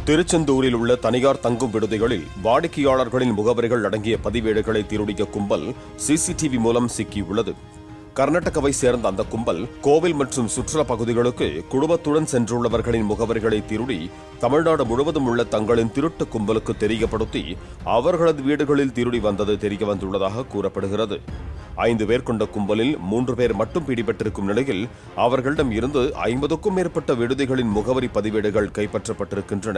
திருச்செந்தூரில் உள்ள தனியார் தங்கும் விடுதிகளில் வாடிக்கையாளர்களின் முகவரிகள் அடங்கிய பதிவேடுகளை திருடிய கும்பல் சிசிடிவி மூலம் சிக்கியுள்ளது. கர்நாடகாவை சேர்ந்த அந்த கும்பல் கோவில் மற்றும் சுற்றுலா பகுதிகளுக்கு குடும்பத்துடன் சென்றுள்ளவர்களின் முகவரிகளை திருடி தமிழ்நாடு முழுவதும் உள்ள தங்களின் திருட்டு கும்பலுக்கு தெரியப்படுத்தி அவர்களது வீடுகளில் திருடி வந்தது தெரியவந்துள்ளதாக கூறப்படுகிறது. 5 பேர் கொண்ட கும்பலில் 3 பேர் மட்டும் பிடிபட்டிருக்கும் நிலையில் அவர்களிடம் இருந்து 50க்கும் மேற்பட்ட விடுதிகளின் முகவரி பதிவேடுகள் கைப்பற்றப்பட்டிருக்கின்றன.